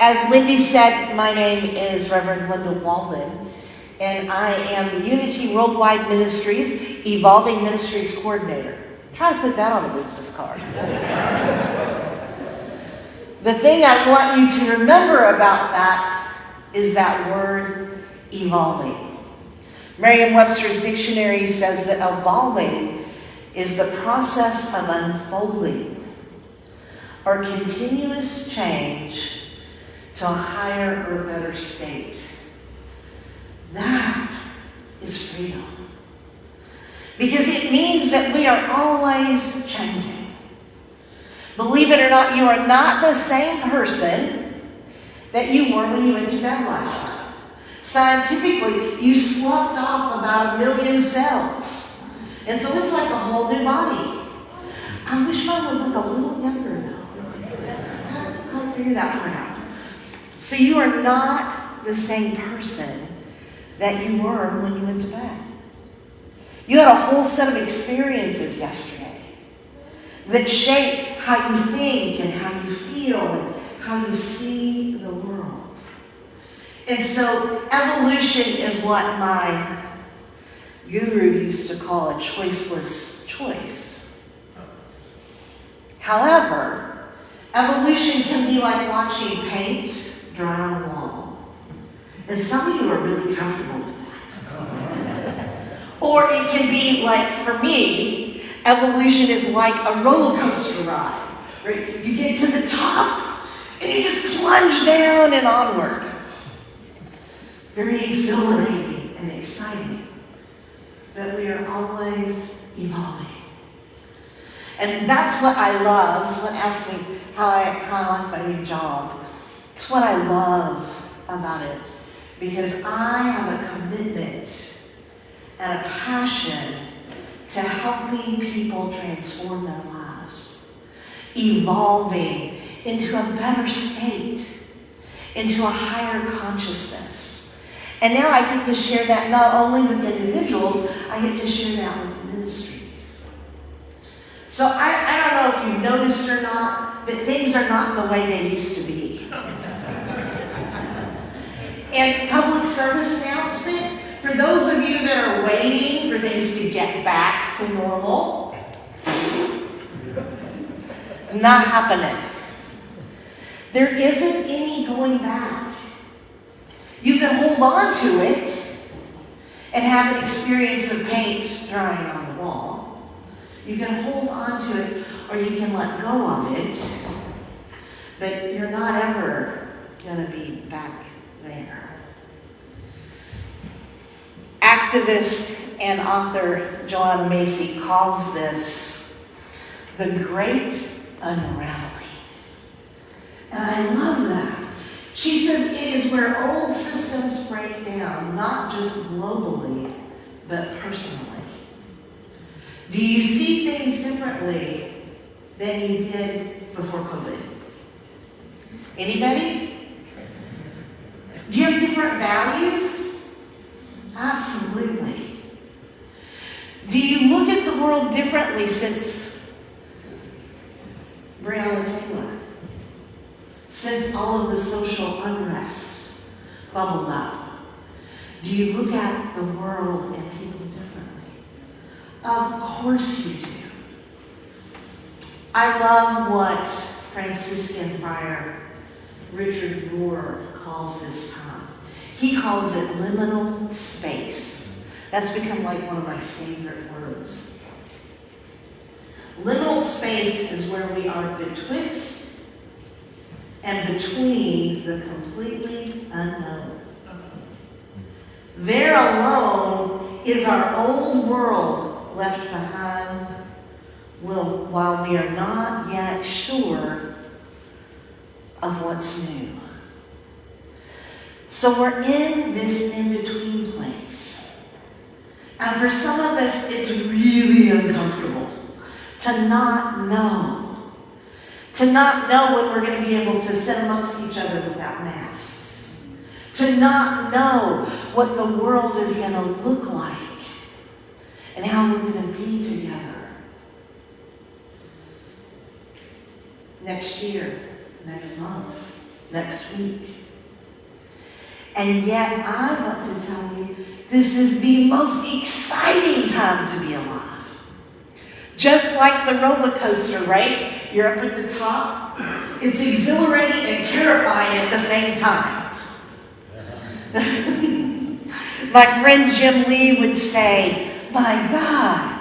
As Wendy said, my name is Reverend Glenda Walden, and I am the Unity Worldwide Ministries Evolving Ministries Coordinator. Try to put that on a business card. The thing I want you to remember about that is that word, evolving. Merriam-Webster's dictionary says that evolving is the process of unfolding or continuous change to a higher or better state. That is freedom. Because it means that we are always changing. Believe it or not, you are not the same person that you were when you went to bed last night. Scientifically, you sloughed off about 1 million cells. And so it's like a whole new body. I wish mine would look a little younger though. I'll figure that part out. So you are not the same person that you were when you went to bed. You had a whole set of experiences yesterday that shape how you think and how you feel and how you see the world. And so evolution is what my guru used to call a choiceless choice. However, evolution can be like watching paint dry on a wall. And some of you are really comfortable with that. Or it can be like, for me, evolution is like a roller coaster ride. Right? You get to the top and you just plunge down and onward. Very exhilarating and exciting. But we are always evolving. And that's what I love. Someone asked me how I like my new job. It's what I love about it. Because I have a commitment and a passion to helping people transform their lives. Evolving into a better state. Into a higher consciousness. And now I get to share that not only with individuals, I get to share that with ministries. So I don't know if you've noticed or not, but things are not the way they used to be. And public service announcement, for those of you that are waiting for things to get back to normal, not happening. There isn't any going back. You can hold on to it and have an experience of paint drying on the wall. You can hold on to it or you can let go of it, but you're not ever going to be back there. Activist and author Joanna Macy calls this the great unraveling. And I love that. She says it is where old systems break down, not just globally, but personally. Do you see things differently than you did before COVID? Anybody? Do you have different values? Absolutely. Do you look at the world differently since Breonna Taylor? Since all of the social unrest bubbled up? Do you look at the world and people differently? Of course you do. I love what Franciscan friar Richard Rohr calls this time. He calls it liminal space. That's become like one of my favorite words. Liminal space is where we are betwixt and between the completely unknown. There alone is our old world left behind while we are not yet sure of what's new. So we're in this in-between place. And for some of us, it's really uncomfortable to not know. To not know when we're going to be able to sit amongst each other without masks. To not know what the world is going to look like and how we're going to be together. Next year, next month, next week. And yet I want to tell you, this is the most exciting time to be alive. Just like the roller coaster, right? You're up at the top. It's exhilarating and terrifying at the same time. My friend Jim Lee would say, my God,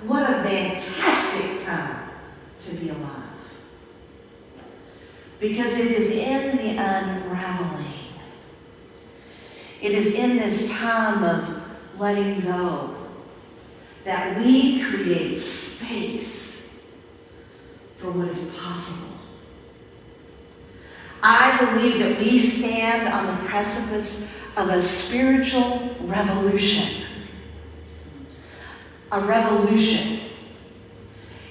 what a fantastic time to be alive. Because it is in the unraveling. It is in this time of letting go that we create space for what is possible. I believe that we stand on the precipice of a spiritual revolution. A revolution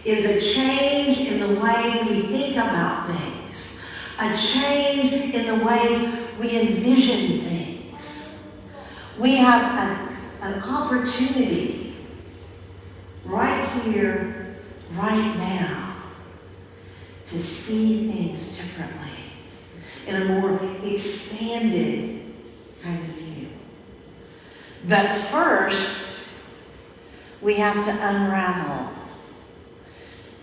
is a change in the way we think about things, a change in the way we envision things. We have an opportunity right here, right now, to see things differently, in a more expanded kind of view. But first, we have to unravel.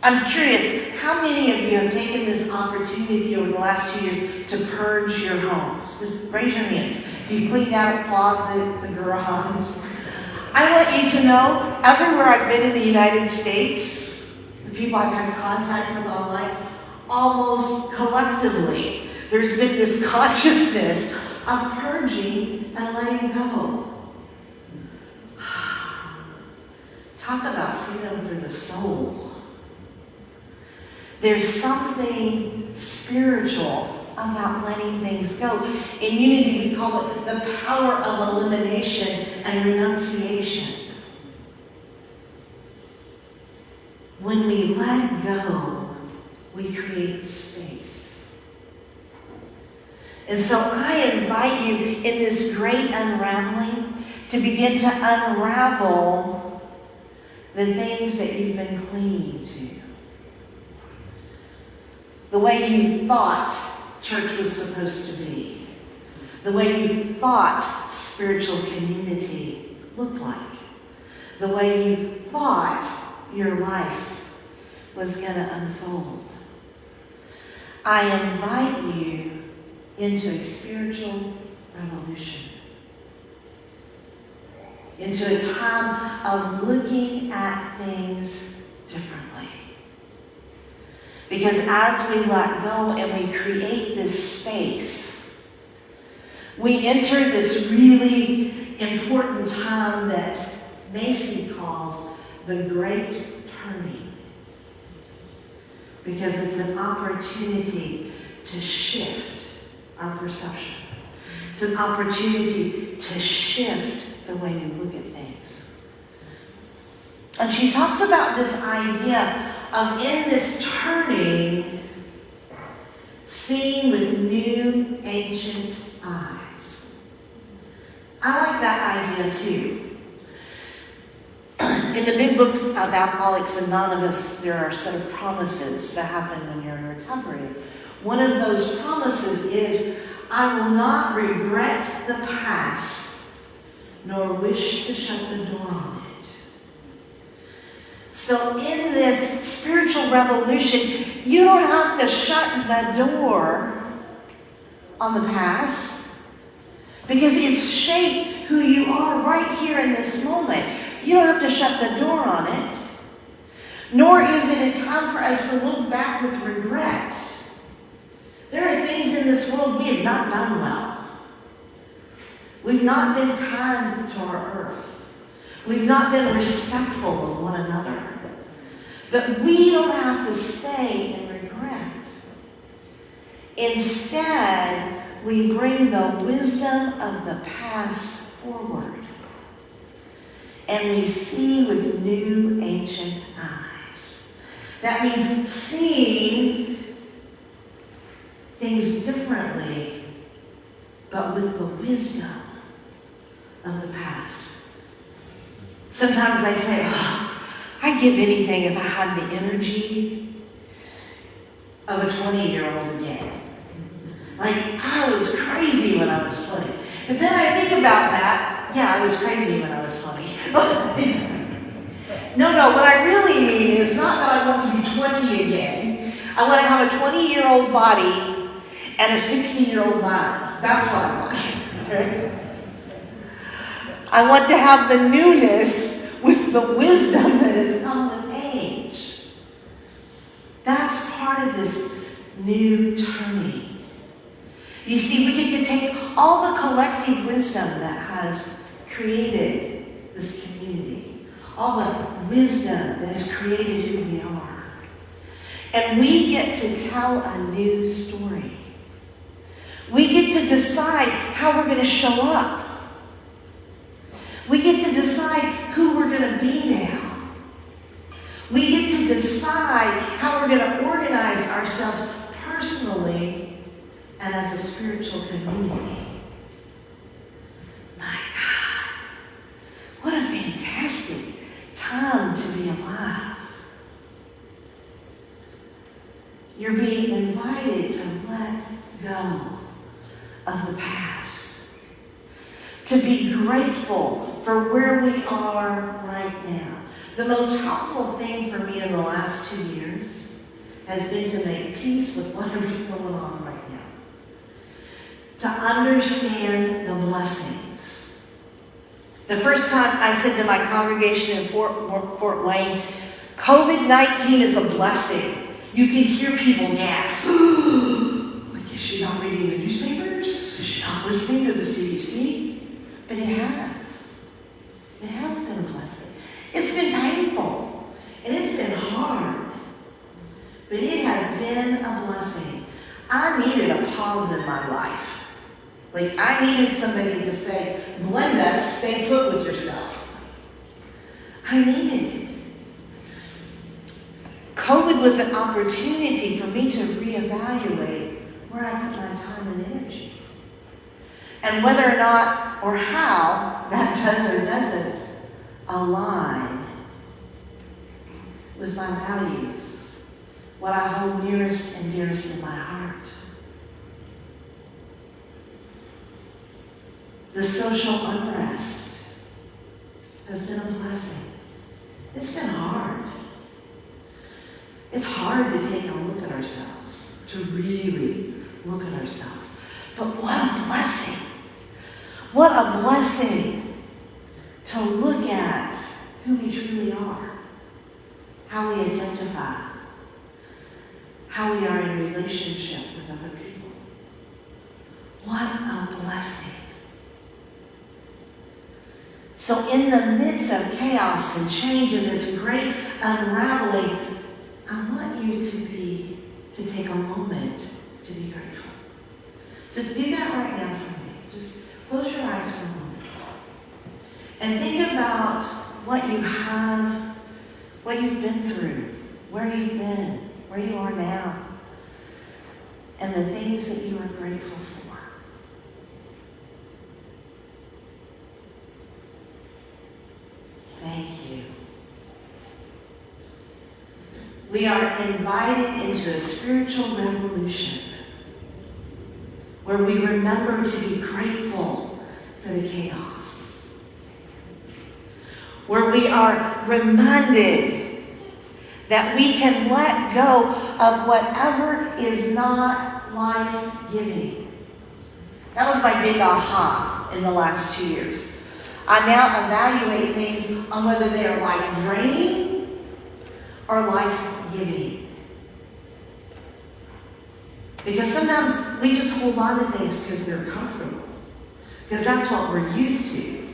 I'm curious, how many of you have taken this opportunity over the last 2 years to purge your homes? Just raise your hands. If you've cleaned out a closet, the garage. I want you to know, everywhere I've been in the United States, the people I've had contact with online, almost collectively, there's been this consciousness of purging and letting go. Talk about freedom for the soul. There's something spiritual about letting things go. In Unity, we call it the power of elimination and renunciation. When we let go, we create space. And so I invite you in this great unraveling to begin to unravel the things that you've been clinging to. The way you thought church was supposed to be. The way you thought spiritual community looked like. The way you thought your life was going to unfold. I invite you into a spiritual revolution. Into a time of looking at things differently. Because as we let go and we create this space, we enter this really important time that Macy calls the Great Turning. Because it's an opportunity to shift our perception. It's an opportunity to shift the way we look at things. And she talks about this idea of, in this turning, seeing with new, ancient eyes. I like that idea too. In the big books of Alcoholics Anonymous, there are a set of promises that happen when you're in recovery. One of those promises is, I will not regret the past, nor wish to shut the door on it. So in this spiritual revolution, you don't have to shut the door on the past, because it's shaped who you are right here in this moment. You don't have to shut the door on it, nor is it a time for us to look back with regret. There are things in this world we have not done well. We've not been kind to our earth. We've not been respectful of one another. But we don't have to stay in regret. Instead, we bring the wisdom of the past forward. And we see with new, ancient eyes. That means seeing things differently, but with the wisdom of the past. Sometimes I say, I'd give anything if I had the energy of a 20-year-old again. Like, I was crazy when I was 20. But then I think about that. Yeah, I was crazy when I was 20. No, what I really mean is not that I want to be 20 again. I want to have a 20-year-old body and a 16-year-old mind. That's what I want. I want to have the newness with the wisdom that has come with age. That's part of this new turning. You see, we get to take all the collective wisdom that has created this community, all the wisdom that has created who we are, and we get to tell a new story. We get to decide how we're going to show up. We get to decide who we're going to be now. We get to decide how we're going to organize ourselves personally and as a spiritual community. My God, what a fantastic time to be alive. You're being invited to let go of the past, to be grateful for where we are right now. The most helpful thing for me in the last 2 years has been to make peace with whatever's going on right now. To understand the blessings. The first time I said to my congregation in Fort Wayne, COVID-19 is a blessing. You can hear people gasp. Like, is she not reading the newspapers? Is she not listening to the CDC? But it has. It has been a blessing. It's been painful. And it's been hard. But it has been a blessing. I needed a pause in my life. Like, I needed somebody to say, Glenda, stay put with yourself. I needed it. COVID was an opportunity for me to reevaluate where I put my time and energy. And whether or not, or how, that does or doesn't align with my values, what I hold nearest and dearest in my heart. The social unrest has been a blessing. It's been hard. It's hard to take a look at ourselves, to really look at ourselves. But what a blessing. What a blessing to look at who we truly are, how we identify, how we are in relationship with other people. What a blessing. So in the midst of chaos and change and this great unraveling, I want you to take a moment to be grateful. So do that right now for me. Just close your eyes for a moment. And think about what you have, what you've been through, where you've been, where you are now, and the things that you are grateful for. Thank you. We are invited into a spiritual revolution where we remember to be grateful for the chaos. Where we are reminded that we can let go of whatever is not life-giving. That was my big aha in the last 2 years. I now evaluate things on whether they are life-draining or life-giving. Because sometimes we just hold on to things because they're comfortable. Because that's what we're used to.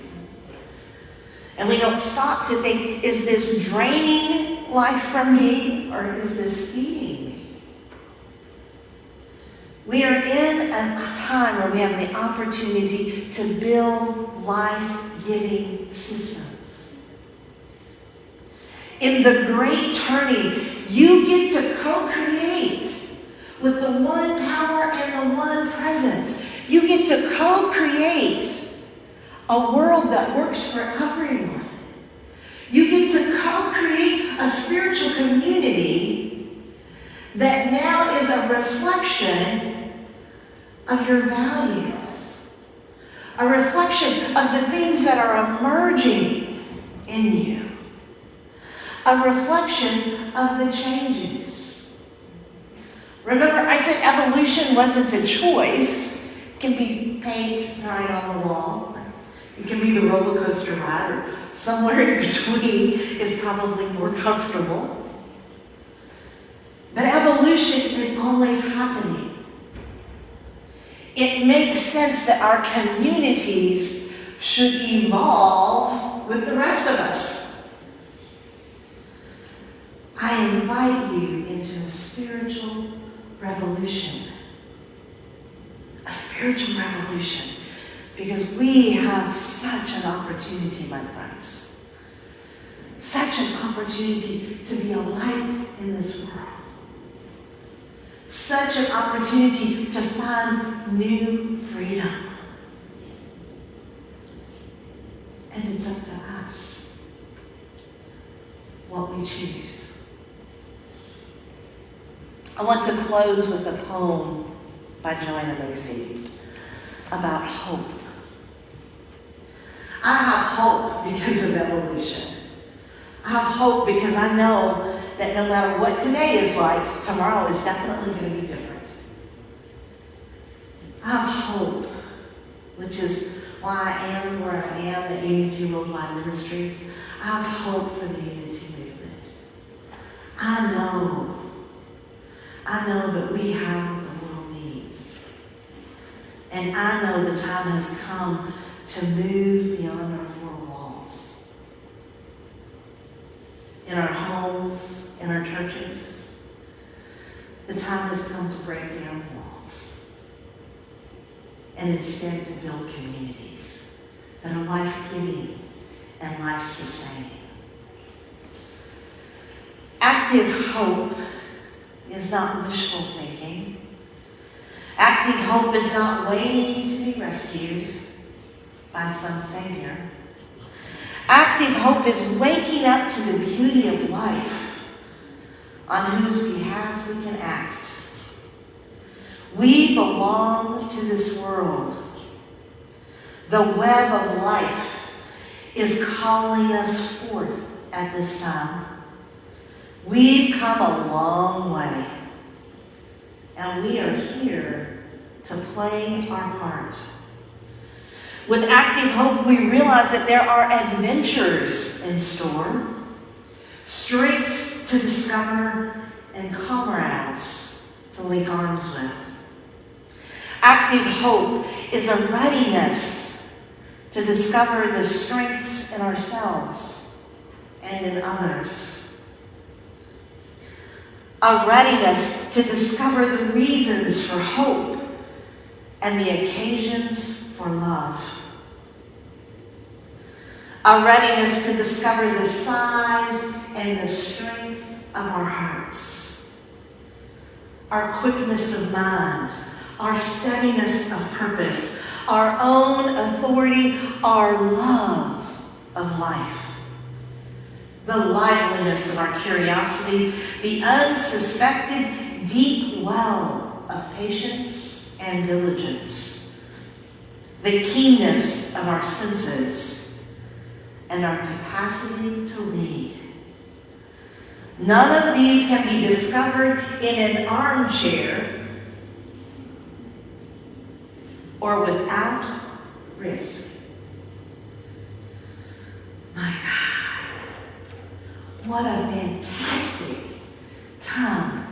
And we don't stop to think, is this draining life from me or is this feeding me? We are in a time where we have the opportunity to build life-giving systems. In the great turning, you get to co-create with the one power and the one presence. You get to co-create a world that works for everyone. You get to co-create a spiritual community that now is a reflection of your values, a reflection of the things that are emerging in you, a reflection of the changes. Remember, I said evolution wasn't a choice. It can be paint drying on the wall. It can be the roller coaster ride, or somewhere in between is probably more comfortable. But evolution is always happening. It makes sense that our communities should evolve with the rest of us. I invite you into a spiritual revolution. A spiritual revolution. Because we have such an opportunity, my friends. Such an opportunity to be a light in this world. Such an opportunity to find new freedom. And it's up to us what we choose. I want to close with a poem by Joanna Macy about hope. I have hope because of evolution. I have hope because I know that no matter what today is like, tomorrow is definitely going to be different. I have hope, which is why I am where I am at Unity Worldwide Ministries. I have hope for the unity movement. I know that we have what the world needs. And I know the time has come to move beyond our four walls. In our homes, in our churches, the time has come to break down walls and instead to build communities that are life-giving and life-sustaining. Active hope is not wishful thinking. Active hope is not waiting to be rescued by some savior. Active hope is waking up to the beauty of life on whose behalf we can act. We belong to this world. The web of life is calling us forth at this time. We've come a long way, and we are here to play our part. With active hope, we realize that there are adventures in store, strengths to discover, and comrades to link arms with. Active hope is a readiness to discover the strengths in ourselves and in others. A readiness to discover the reasons for hope and the occasions for love. A readiness to discover the size and the strength of our hearts. Our quickness of mind, our steadiness of purpose, our own authority, our love of life. The liveliness of our curiosity, the unsuspected deep well of patience and diligence, the keenness of our senses, and our capacity to lead. None of these can be discovered in an armchair or without risk. My God, what a fantastic time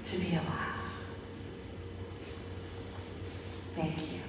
to be alive. Thank you.